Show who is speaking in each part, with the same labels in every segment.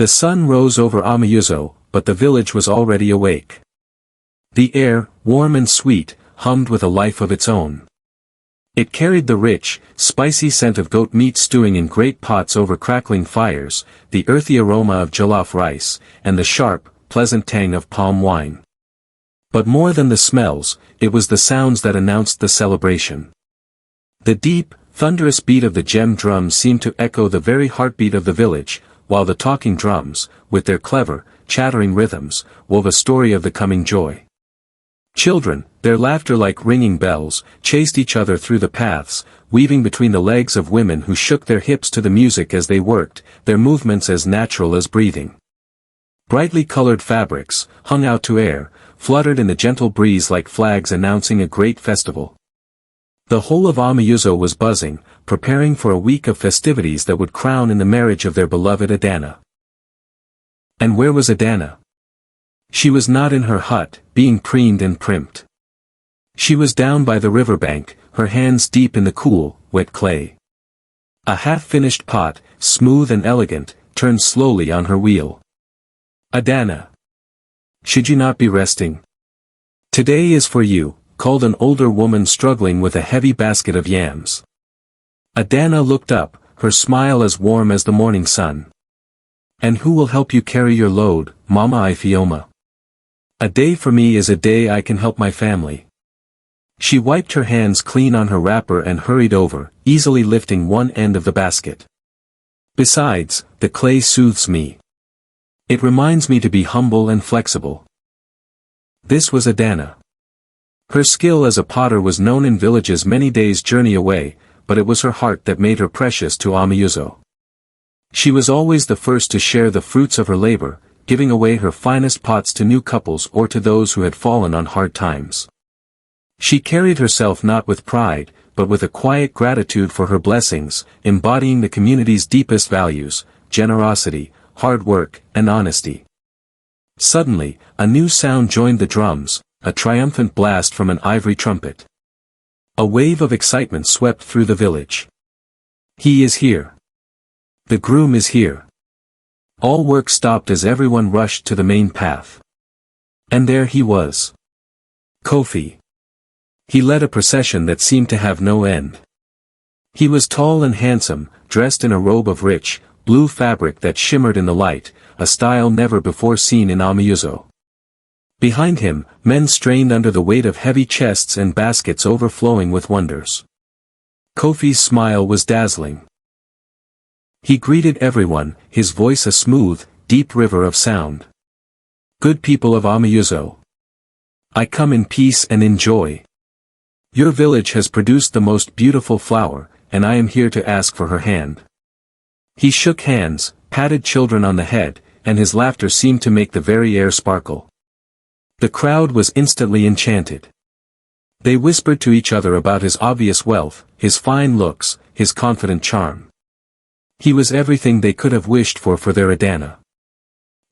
Speaker 1: The sun rose over Amayuzo, but the village was already awake. The air, warm and sweet, hummed with a life of its own. It carried the rich, spicy scent of goat meat stewing in great pots over crackling fires, the earthy aroma of jollof rice, and the sharp, pleasant tang of palm wine. But more than the smells, it was the sounds that announced the celebration. The deep, thunderous beat of the gem drums seemed to echo the very heartbeat of the village, while the talking drums, with their clever, chattering rhythms, wove a story of the coming joy. Children, their laughter like ringing bells, chased each other through the paths, weaving between the legs of women who shook their hips to the music as they worked, their movements as natural as breathing. Brightly colored fabrics, hung out to air, fluttered in the gentle breeze like flags announcing a great festival. The whole of Amayuzo was buzzing, preparing for a week of festivities that would crown in the marriage of their beloved Adana. And where was Adana? She was not in her hut, being preened and primped. She was down by the riverbank, her hands deep in the cool, wet clay. A half-finished pot, smooth and elegant, turned slowly on her wheel. Adana! Should you not be resting? Today is for you, called an older woman struggling with a heavy basket of yams. Adana looked up, her smile as warm as the morning sun. And who will help you carry your load, Mama Ifioma? A day for me is a day I can help my family. She wiped her hands clean on her wrapper and hurried over, easily lifting one end of the basket. Besides, the clay soothes me. It reminds me to be humble and flexible. This was Adana. Her skill as a potter was known in villages many days' journey away, but it was her heart that made her precious to Amayuzo. She was always the first to share the fruits of her labor, giving away her finest pots to new couples or to those who had fallen on hard times. She carried herself not with pride, but with a quiet gratitude for her blessings, embodying the community's deepest values, generosity, hard work, and honesty. Suddenly, a new sound joined the drums, a triumphant blast from an ivory trumpet. A wave of excitement swept through the village. He is here. The groom is here. All work stopped as everyone rushed to the main path. And there he was. Kofi. He led a procession that seemed to have no end. He was tall and handsome, dressed in a robe of rich, blue fabric that shimmered in the light, a style never before seen in Amayuzo. Behind him, men strained under the weight of heavy chests and baskets overflowing with wonders. Kofi's smile was dazzling. He greeted everyone, his voice a smooth, deep river of sound. Good people of Amayuzo. I come in peace and in joy. Your village has produced the most beautiful flower, and I am here to ask for her hand. He shook hands, patted children on the head, and his laughter seemed to make the very air sparkle. The crowd was instantly enchanted. They whispered to each other about his obvious wealth, his fine looks, his confident charm. He was everything they could have wished for their Adana.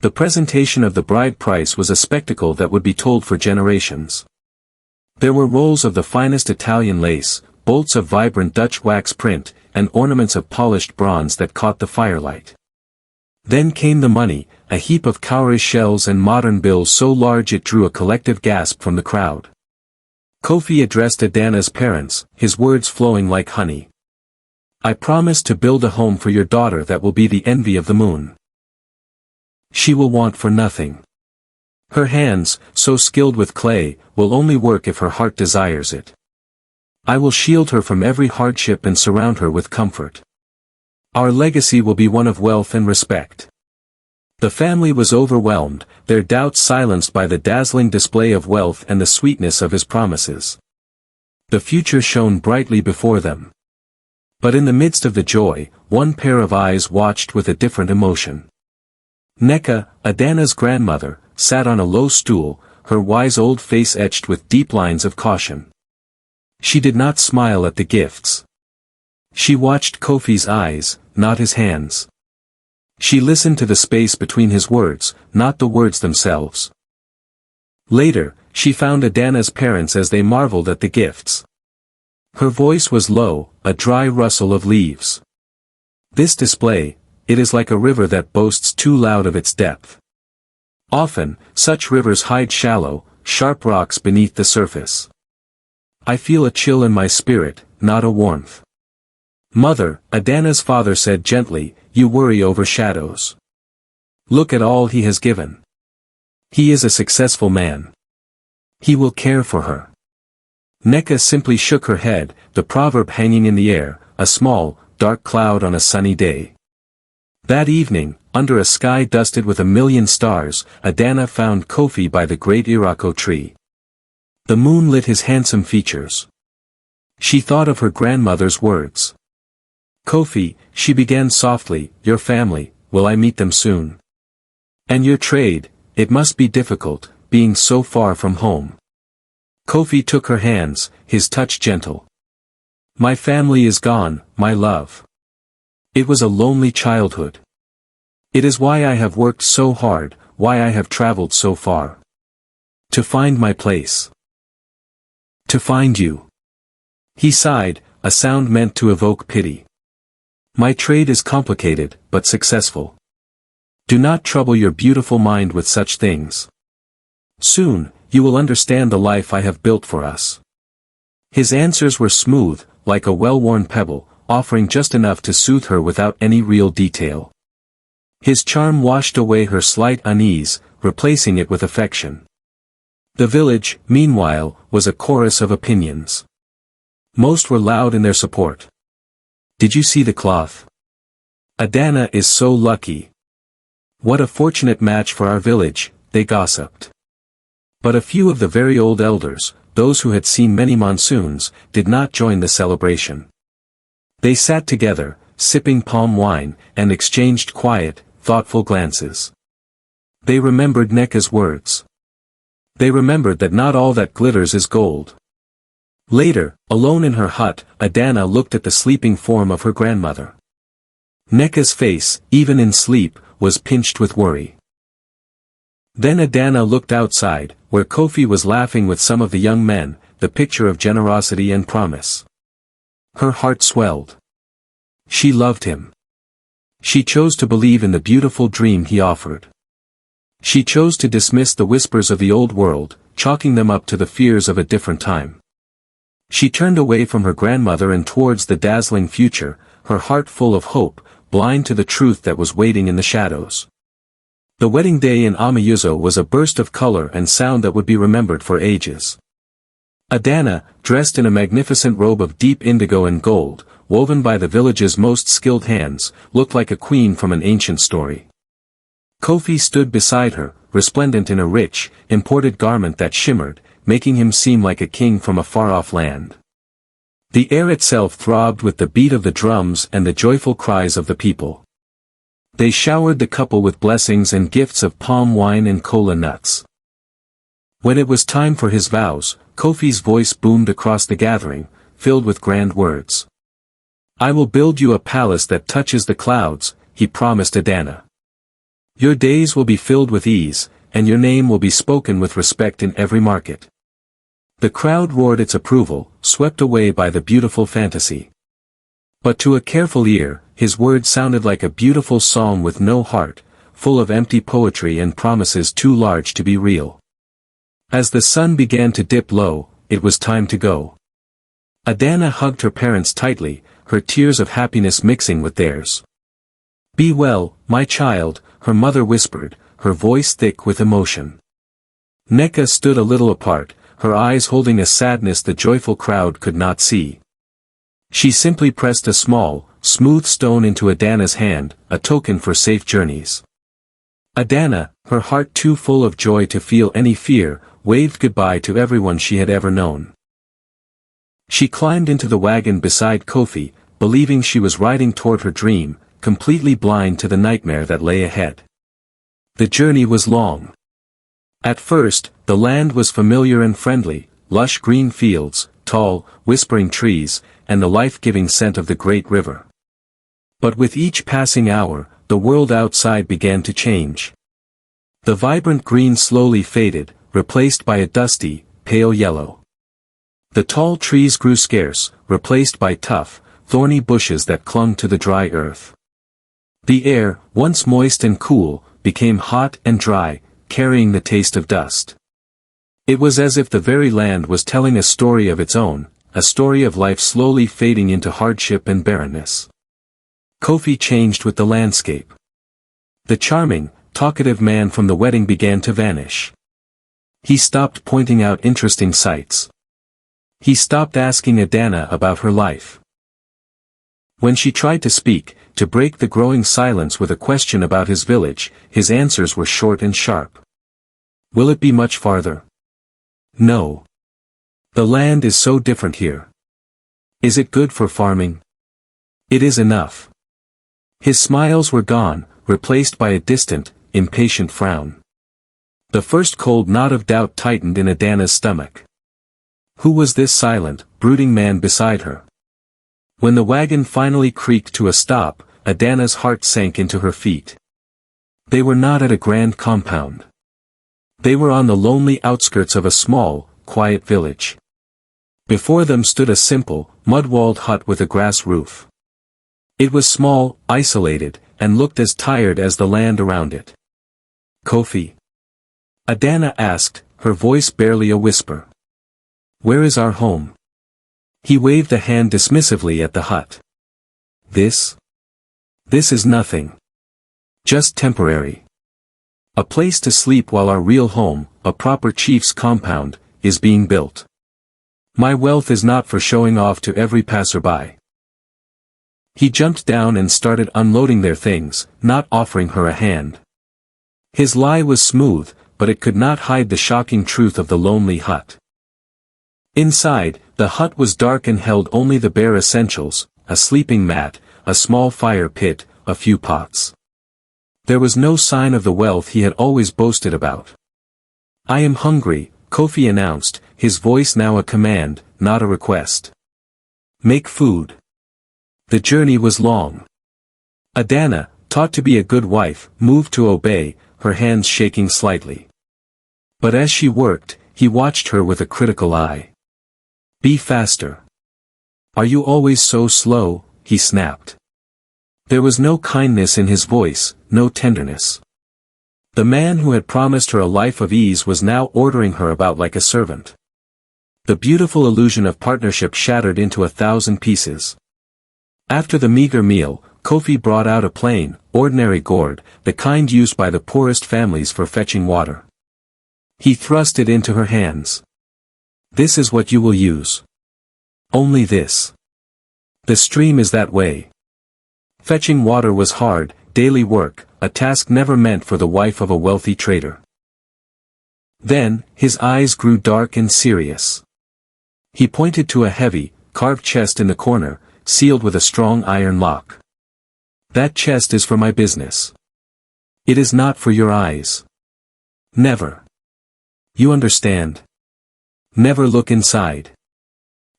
Speaker 1: The presentation of the bride price was a spectacle that would be told for generations. There were rolls of the finest Italian lace, bolts of vibrant Dutch wax print, and ornaments of polished bronze that caught the firelight. Then came the money, a heap of cowrie shells and modern bills so large it drew a collective gasp from the crowd. Kofi addressed Adana's parents, his words flowing like honey. I promise to build a home for your daughter that will be the envy of the moon. She will want for nothing. Her hands, so skilled with clay, will only work if her heart desires it. I will shield her from every hardship and surround her with comfort. Our legacy will be one of wealth and respect. The family was overwhelmed, their doubts silenced by the dazzling display of wealth and the sweetness of his promises. The future shone brightly before them. But in the midst of the joy, one pair of eyes watched with a different emotion. Neka, Adana's grandmother, sat on a low stool, her wise old face etched with deep lines of caution. She did not smile at the gifts. She watched Kofi's eyes, not his hands. She listened to the space between his words, not the words themselves. Later, she found Adana's parents as they marveled at the gifts. Her voice was low, a dry rustle of leaves. This display, it is like a river that boasts too loud of its depth. Often, such rivers hide shallow, sharp rocks beneath the surface. I feel a chill in my spirit, not a warmth. Mother, Adana's father said gently, you worry over shadows. Look at all he has given. He is a successful man. He will care for her. Neka simply shook her head, the proverb hanging in the air, a small, dark cloud on a sunny day. That evening, under a sky dusted with a million stars, Adana found Kofi by the great Irako tree. The moon lit his handsome features. She thought of her grandmother's words. Kofi, she began softly, your family, will I meet them soon? And your trade, it must be difficult, being so far from home. Kofi took her hands, his touch gentle. My family is gone, my love. It was a lonely childhood. It is why I have worked so hard, why I have traveled so far. To find my place. To find you. He sighed, a sound meant to evoke pity. My trade is complicated, but successful. Do not trouble your beautiful mind with such things. Soon, you will understand the life I have built for us. His answers were smooth, like a well-worn pebble, offering just enough to soothe her without any real detail. His charm washed away her slight unease, replacing it with affection. The village, meanwhile, was a chorus of opinions. Most were loud in their support. Did you see the cloth? Adana is so lucky. What a fortunate match for our village, they gossiped. But a few of the very old elders, those who had seen many monsoons, did not join the celebration. They sat together, sipping palm wine, and exchanged quiet, thoughtful glances. They remembered Neka's words. They remembered that not all that glitters is gold. Later, alone in her hut, Adana looked at the sleeping form of her grandmother. Neka's face, even in sleep, was pinched with worry. Then Adana looked outside, where Kofi was laughing with some of the young men, the picture of generosity and promise. Her heart swelled. She loved him. She chose to believe in the beautiful dream he offered. She chose to dismiss the whispers of the old world, chalking them up to the fears of a different time. She turned away from her grandmother and towards the dazzling future, her heart full of hope, blind to the truth that was waiting in the shadows. The wedding day in Amayuzo was a burst of color and sound that would be remembered for ages. Adana, dressed in a magnificent robe of deep indigo and gold, woven by the village's most skilled hands, looked like a queen from an ancient story. Kofi stood beside her, resplendent in a rich, imported garment that shimmered, making him seem like a king from a far-off land. The air itself throbbed with the beat of the drums and the joyful cries of the people. They showered the couple with blessings and gifts of palm wine and kola nuts. When it was time for his vows, Kofi's voice boomed across the gathering, filled with grand words. I will build you a palace that touches the clouds, he promised Adana. Your days will be filled with ease, and your name will be spoken with respect in every market. The crowd roared its approval, swept away by the beautiful fantasy. But to a careful ear, his words sounded like a beautiful song with no heart, full of empty poetry and promises too large to be real. As the sun began to dip low, it was time to go. Adana hugged her parents tightly, her tears of happiness mixing with theirs. Be well, my child, her mother whispered, her voice thick with emotion. Neka stood a little apart, her eyes holding a sadness the joyful crowd could not see. She simply pressed a small, smooth stone into Adana's hand, a token for safe journeys. Adana, her heart too full of joy to feel any fear, waved goodbye to everyone she had ever known. She climbed into the wagon beside Kofi, believing she was riding toward her dream, completely blind to the nightmare that lay ahead. The journey was long. At first, the land was familiar and friendly, lush green fields, tall, whispering trees, and the life-giving scent of the great river. But with each passing hour, the world outside began to change. The vibrant green slowly faded, replaced by a dusty, pale yellow. The tall trees grew scarce, replaced by tough, thorny bushes that clung to the dry earth. The air, once moist and cool, became hot and dry, carrying the taste of dust. It was as if the very land was telling a story of its own, a story of life slowly fading into hardship and barrenness. Kofi changed with the landscape. The charming, talkative man from the wedding began to vanish. He stopped pointing out interesting sights. He stopped asking Adana about her life. When she tried to speak, to break the growing silence with a question about his village, his answers were short and sharp. Will it be much farther? No. The land is so different here. Is it good for farming? It is enough. His smiles were gone, replaced by a distant, impatient frown. The first cold knot of doubt tightened in Adana's stomach. Who was this silent, brooding man beside her? When the wagon finally creaked to a stop, Adana's heart sank into her feet. They were not at a grand compound. They were on the lonely outskirts of a small, quiet village. Before them stood a simple, mud-walled hut with a grass roof. It was small, isolated, and looked as tired as the land around it. Kofi? Adana asked, her voice barely a whisper. Where is our home? He waved a hand dismissively at the hut. This is nothing. Just temporary. A place to sleep while our real home, a proper chief's compound, is being built. My wealth is not for showing off to every passerby. He jumped down and started unloading their things, not offering her a hand. His lie was smooth, but it could not hide the shocking truth of the lonely hut. Inside, the hut was dark and held only the bare essentials, a sleeping mat, a small fire pit, a few pots. There was no sign of the wealth he had always boasted about. I am hungry, Kofi announced, his voice now a command, not a request. Make food. The journey was long. Adana, taught to be a good wife, moved to obey, her hands shaking slightly. But as she worked, he watched her with a critical eye. Be faster. Are you always so slow? He snapped. There was no kindness in his voice, no tenderness. The man who had promised her a life of ease was now ordering her about like a servant. The beautiful illusion of partnership shattered into 1,000 pieces. After the meager meal, Kofi brought out a plain, ordinary gourd, the kind used by the poorest families for fetching water. He thrust it into her hands. This is what you will use. Only this. The stream is that way. Fetching water was hard, daily work, a task never meant for the wife of a wealthy trader. Then, his eyes grew dark and serious. He pointed to a heavy, carved chest in the corner, sealed with a strong iron lock. That chest is for my business. It is not for your eyes. Never. You understand? Never look inside.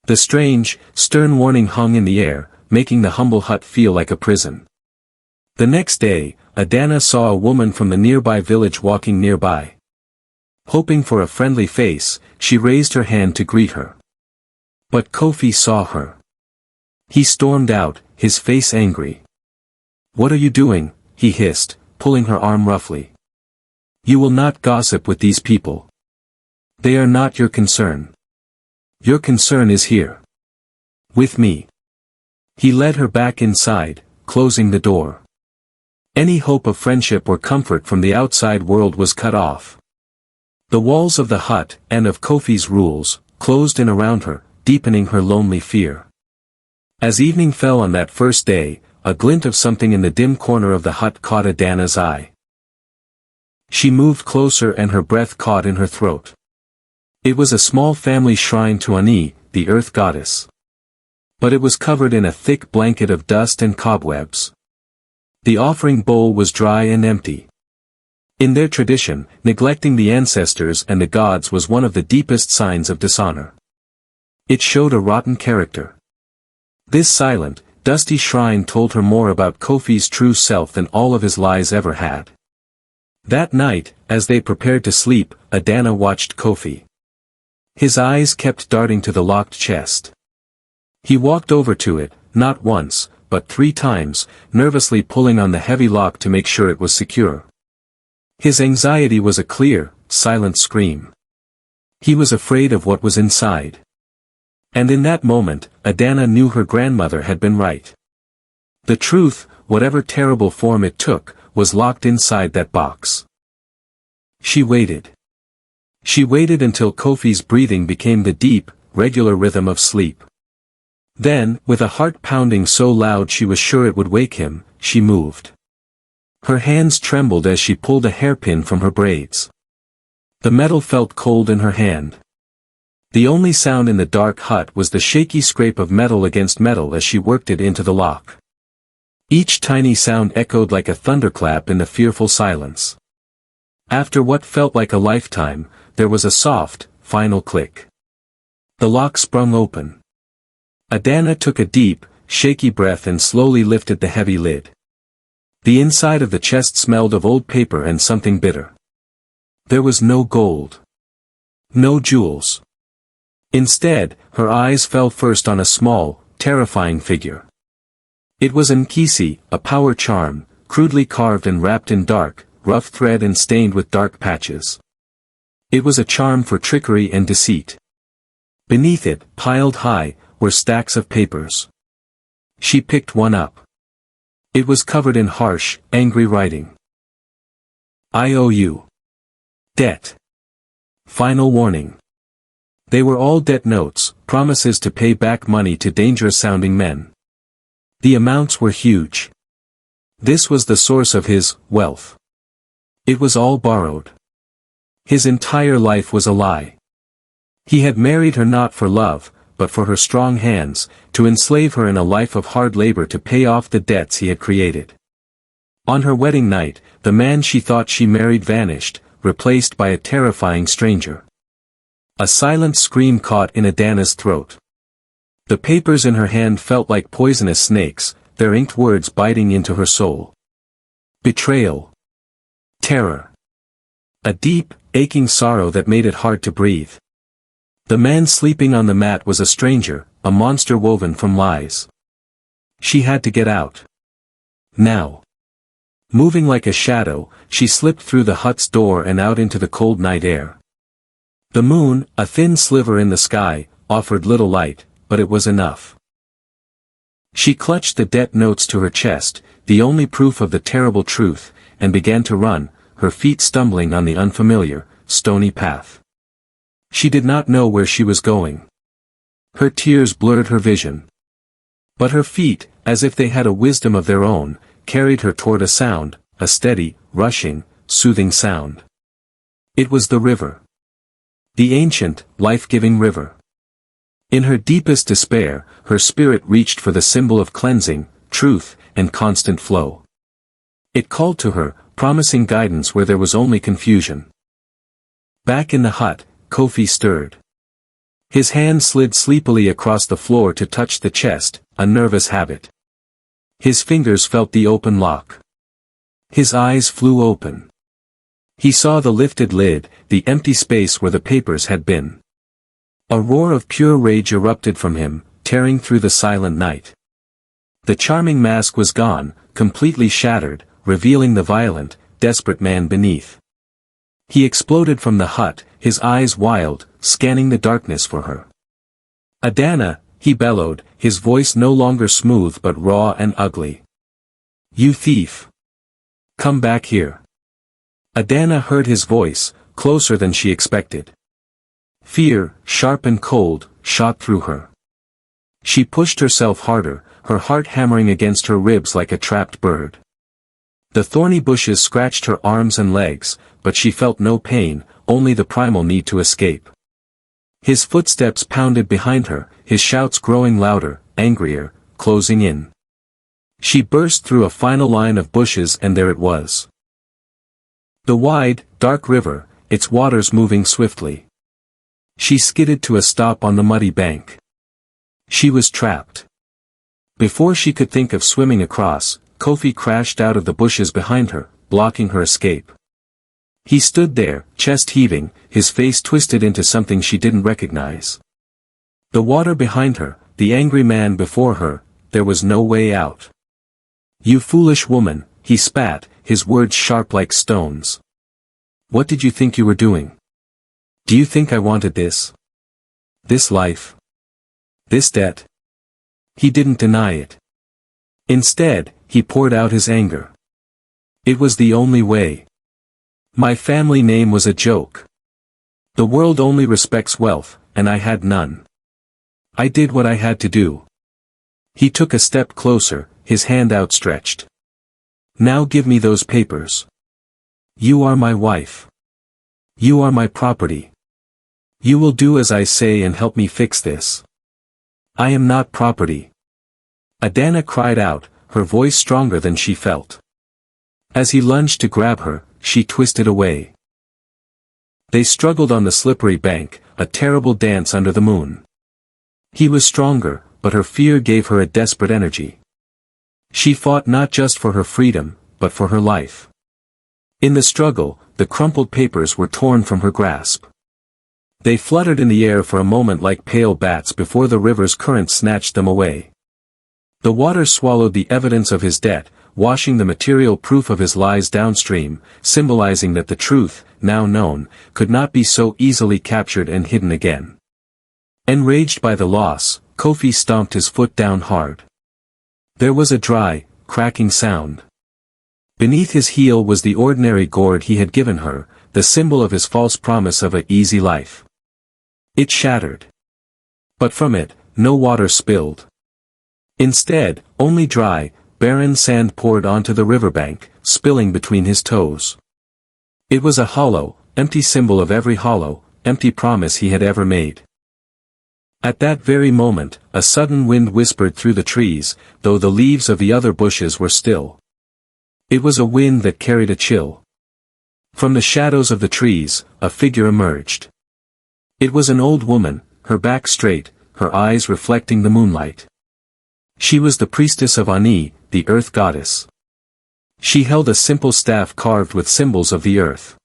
Speaker 1: The strange, stern warning hung in the air, making the humble hut feel like a prison. The next day, Adana saw a woman from the nearby village walking nearby. Hoping for a friendly face, she raised her hand to greet her. But Kofi saw her. He stormed out, his face angry. What are you doing? He hissed, pulling her arm roughly. You will not gossip with these people. They are not your concern. Your concern is here. With me. He led her back inside, closing the door. Any hope of friendship or comfort from the outside world was cut off. The walls of the hut, and of Kofi's rules, closed in around her, deepening her lonely fear. As evening fell on that first day, a glint of something in the dim corner of the hut caught Adana's eye. She moved closer and her breath caught in her throat. It was a small family shrine to Ani, the earth goddess. But it was covered in a thick blanket of dust and cobwebs. The offering bowl was dry and empty. In their tradition, neglecting the ancestors and the gods was one of the deepest signs of dishonor. It showed a rotten character. This silent, dusty shrine told her more about Kofi's true self than all of his lies ever had. That night, as they prepared to sleep, Adana watched Kofi. His eyes kept darting to the locked chest. He walked over to it, not once, but 3 times, nervously pulling on the heavy lock to make sure it was secure. His anxiety was a clear, silent scream. He was afraid of what was inside. And in that moment, Adana knew her grandmother had been right. The truth, whatever terrible form it took, was locked inside that box. She waited. She waited until Kofi's breathing became the deep, regular rhythm of sleep. Then, with a heart pounding so loud she was sure it would wake him, she moved. Her hands trembled as she pulled a hairpin from her braids. The metal felt cold in her hand. The only sound in the dark hut was the shaky scrape of metal against metal as she worked it into the lock. Each tiny sound echoed like a thunderclap in the fearful silence. After what felt like a lifetime, there was a soft, final click. The lock sprung open. Adana took a deep, shaky breath and slowly lifted the heavy lid. The inside of the chest smelled of old paper and something bitter. There was no gold. No jewels. Instead, her eyes fell first on a small, terrifying figure. It was Nkisi, a power charm, crudely carved and wrapped in dark, rough thread and stained with dark patches. It was a charm for trickery and deceit. Beneath it, piled high, were stacks of papers. She picked one up. It was covered in harsh, angry writing. I owe you. Debt. Final warning. They were all debt notes, promises to pay back money to dangerous-sounding men. The amounts were huge. This was the source of his wealth. It was all borrowed. His entire life was a lie. He had married her not for love, but for her strong hands, to enslave her in a life of hard labor to pay off the debts he had created. On her wedding night, the man she thought she married vanished, replaced by a terrifying stranger. A silent scream caught in Adana's throat. The papers in her hand felt like poisonous snakes, their inked words biting into her soul. Betrayal. Terror. A deep, aching sorrow that made it hard to breathe. The man sleeping on the mat was a stranger, a monster woven from lies. She had to get out. Now. Moving like a shadow, she slipped through the hut's door and out into the cold night air. The moon, a thin sliver in the sky, offered little light, but it was enough. She clutched the debt notes to her chest, the only proof of the terrible truth, and began to run, her feet stumbling on the unfamiliar, stony path. She did not know where she was going. Her tears blurred her vision. But her feet, as if they had a wisdom of their own, carried her toward a sound, a steady, rushing, soothing sound. It was the river. The ancient, life-giving river. In her deepest despair, her spirit reached for the symbol of cleansing, truth, and constant flow. It called to her, promising guidance where there was only confusion. Back in the hut, Kofi stirred. His hand slid sleepily across the floor to touch the chest, a nervous habit. His fingers felt the open lock. His eyes flew open. He saw the lifted lid, the empty space where the papers had been. A roar of pure rage erupted from him, tearing through the silent night. The charming mask was gone, completely shattered, revealing the violent, desperate man beneath. He exploded from the hut, his eyes wild, scanning the darkness for her. Adana, he bellowed, his voice no longer smooth but raw and ugly. You thief! Come back here. Adana heard his voice, closer than she expected. Fear, sharp and cold, shot through her. She pushed herself harder, her heart hammering against her ribs like a trapped bird. The thorny bushes scratched her arms and legs, but she felt no pain, only the primal need to escape. His footsteps pounded behind her, his shouts growing louder, angrier, closing in. She burst through a final line of bushes and there it was. The wide, dark river, its waters moving swiftly. She skidded to a stop on the muddy bank. She was trapped. Before she could think of swimming across, Kofi crashed out of the bushes behind her, blocking her escape. He stood there, chest heaving, his face twisted into something she didn't recognize. The water behind her, the angry man before her, there was no way out. "You foolish woman," he spat, his words sharp like stones. "What did you think you were doing? Do you think I wanted this? This life? This debt?" He didn't deny it. Instead, he poured out his anger. "It was the only way. My family name was a joke. The world only respects wealth, and I had none. I did what I had to do." He took a step closer, his hand outstretched. "Now give me those papers. You are my wife. You are my property. You will do as I say and help me fix this." "I am not property." Adana cried out, her voice stronger than she felt. As he lunged to grab her, she twisted away. They struggled on the slippery bank, a terrible dance under the moon. He was stronger, but her fear gave her a desperate energy. She fought not just for her freedom, but for her life. In the struggle, the crumpled papers were torn from her grasp. They fluttered in the air for a moment like pale bats before the river's current snatched them away. The water swallowed the evidence of his debt, washing the material proof of his lies downstream, symbolizing that the truth, now known, could not be so easily captured and hidden again. Enraged by the loss, Kofi stomped his foot down hard. There was a dry, cracking sound. Beneath his heel was the ordinary gourd he had given her, the symbol of his false promise of an easy life. It shattered. But from it, no water spilled. Instead, only dry, barren sand poured onto the riverbank, spilling between his toes. It was a hollow, empty symbol of every hollow, empty promise he had ever made. At that very moment, a sudden wind whispered through the trees, though the leaves of the other bushes were still. It was a wind that carried a chill. From the shadows of the trees, a figure emerged. It was an old woman, her back straight, her eyes reflecting the moonlight. She was the priestess of Ani, the earth goddess. She held a simple staff carved with symbols of the earth.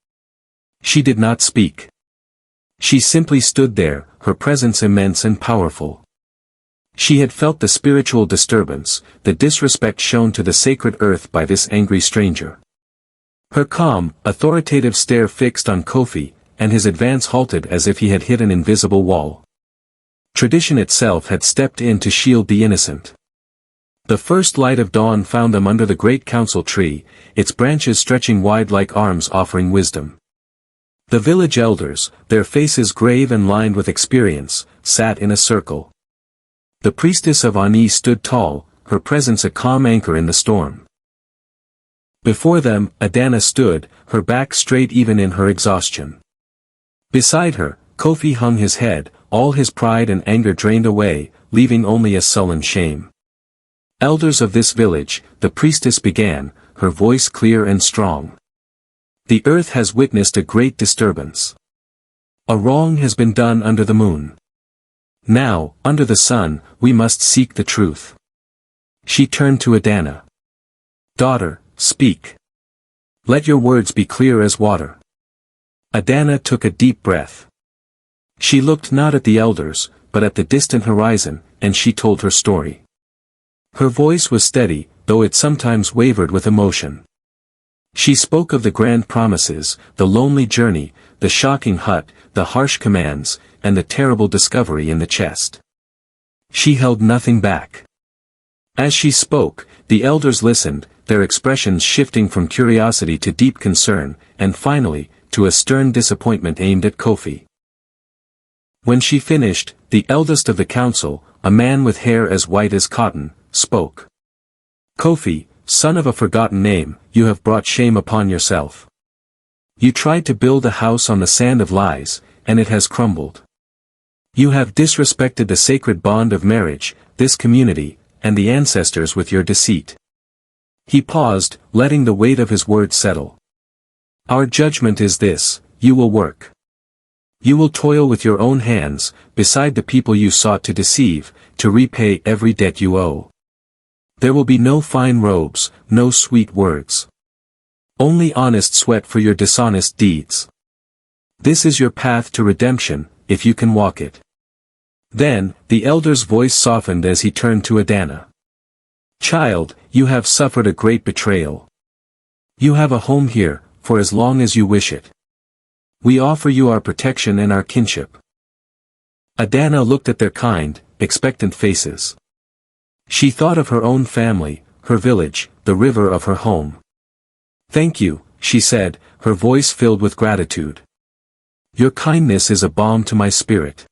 Speaker 1: She did not speak. She simply stood there, her presence immense and powerful. She had felt the spiritual disturbance, the disrespect shown to the sacred earth by this angry stranger. Her calm, authoritative stare fixed on Kofi, and his advance halted as if he had hit an invisible wall. Tradition itself had stepped in to shield the innocent. The first light of dawn found them under the great council tree, its branches stretching wide like arms offering wisdom. The village elders, their faces grave and lined with experience, sat in a circle. The priestess of Ani stood tall, her presence a calm anchor in the storm. Before them, Adana stood, her back straight even in her exhaustion. Beside her, Kofi hung his head, all his pride and anger drained away, leaving only a sullen shame. "Elders of this village," the priestess began, her voice clear and strong. "The earth has witnessed a great disturbance. A wrong has been done under the moon. Now, under the sun, we must seek the truth." She turned to Adana. "Daughter, speak. Let your words be clear as water." Adana took a deep breath. She looked not at the elders, but at the distant horizon, and she told her story. Her voice was steady, though it sometimes wavered with emotion. She spoke of the grand promises, the lonely journey, the shocking hut, the harsh commands, and the terrible discovery in the chest. She held nothing back. As she spoke, the elders listened, their expressions shifting from curiosity to deep concern, and finally, to a stern disappointment aimed at Kofi. When she finished, the eldest of the council, a man with hair as white as cotton, spoke. "Kofi, son of a forgotten name, you have brought shame upon yourself. You tried to build a house on the sand of lies, and it has crumbled. You have disrespected the sacred bond of marriage, this community, and the ancestors with your deceit." He paused, letting the weight of his words settle. "Our judgment is this: you will work. You will toil with your own hands, beside the people you sought to deceive, to repay every debt you owe. There will be no fine robes, no sweet words. Only honest sweat for your dishonest deeds. This is your path to redemption, if you can walk it." Then, the elder's voice softened as he turned to Adana. Child, you have suffered a great betrayal. You have a home here, for as long as you wish it. We offer you our protection and our kinship." Adana looked at their kind, expectant faces. She thought of her own family, her village, the river of her home. "Thank you," she said, her voice filled with gratitude. "Your kindness is a balm to my spirit.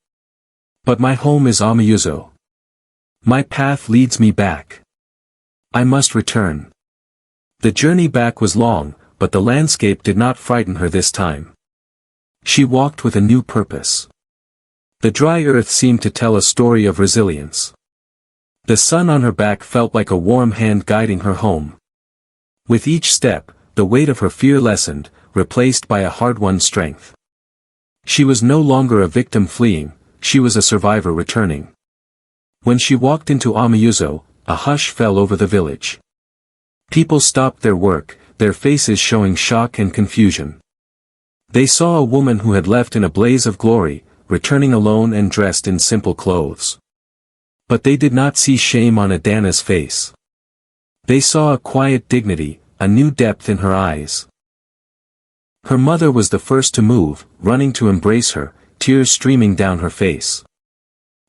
Speaker 1: But my home is Amayuzo. My path leads me back. I must return." The journey back was long, but the landscape did not frighten her this time. She walked with a new purpose. The dry earth seemed to tell a story of resilience. The sun on her back felt like a warm hand guiding her home. With each step, the weight of her fear lessened, replaced by a hard-won strength. She was no longer a victim fleeing, she was a survivor returning. When she walked into Amayuzo, a hush fell over the village. People stopped their work, their faces showing shock and confusion. They saw a woman who had left in a blaze of glory, returning alone and dressed in simple clothes. But they did not see shame on Adana's face. They saw a quiet dignity, a new depth in her eyes. Her mother was the first to move, running to embrace her, tears streaming down her face.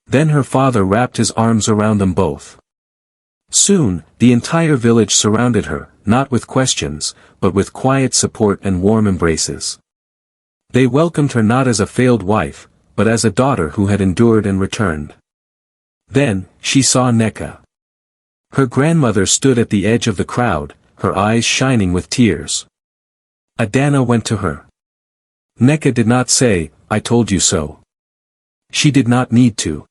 Speaker 1: Then her father wrapped his arms around them both. Soon, the entire village surrounded her, not with questions, but with quiet support and warm embraces. They welcomed her not as a failed wife, but as a daughter who had endured and returned. Then, she saw Neka. Her grandmother stood at the edge of the crowd, her eyes shining with tears. Adana went to her. Neka did not say, "I told you so." She did not need to.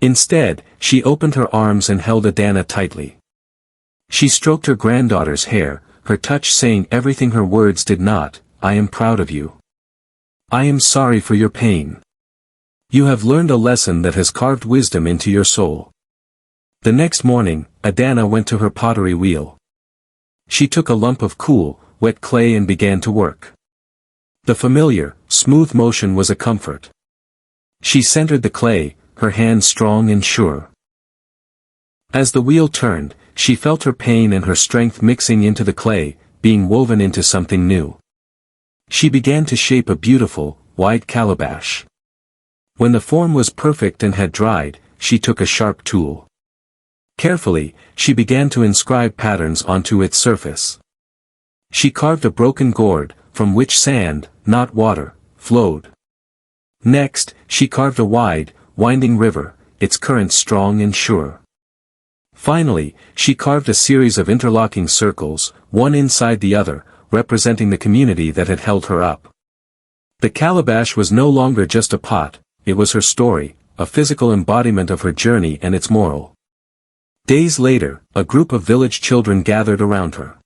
Speaker 1: Instead, she opened her arms and held Adana tightly. She stroked her granddaughter's hair, her touch saying everything her words did not. "I am proud of you. I am sorry for your pain. You have learned a lesson that has carved wisdom into your soul." The next morning, Adana went to her pottery wheel. She took a lump of cool, wet clay and began to work. The familiar, smooth motion was a comfort. She centered the clay, her hand strong and sure. As the wheel turned, she felt her pain and her strength mixing into the clay, being woven into something new. She began to shape a beautiful, wide calabash. When the form was perfect and had dried, she took a sharp tool. Carefully, she began to inscribe patterns onto its surface. She carved a broken gourd, from which sand, not water, flowed. Next, she carved a wide, winding river, its current strong and sure. Finally, she carved a series of interlocking circles, one inside the other, representing the community that had held her up. The calabash was no longer just a pot, it was her story, a physical embodiment of her journey and its moral. Days later, a group of village children gathered around her.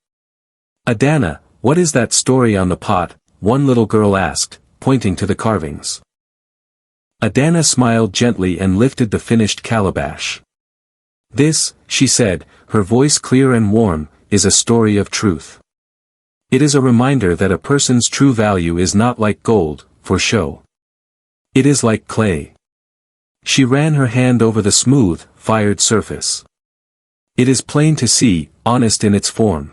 Speaker 1: "Adana, what is that story on the pot?" one little girl asked, pointing to the carvings. Adana smiled gently and lifted the finished calabash. "This," she said, her voice clear and warm, "is a story of truth. It is a reminder that a person's true value is not like gold, for show. It is like clay." She ran her hand over the smooth, fired surface. "It is plain to see, honest in its form.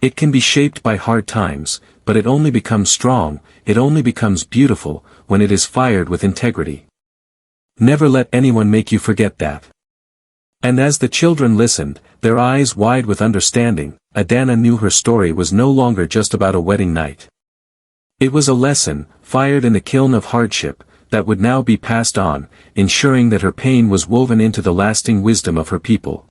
Speaker 1: It can be shaped by hard times, but it only becomes strong, it only becomes beautiful, when it is fired with integrity. Never let anyone make you forget that." And as the children listened, their eyes wide with understanding, Adana knew her story was no longer just about a wedding night. It was a lesson, fired in the kiln of hardship, that would now be passed on, ensuring that her pain was woven into the lasting wisdom of her people.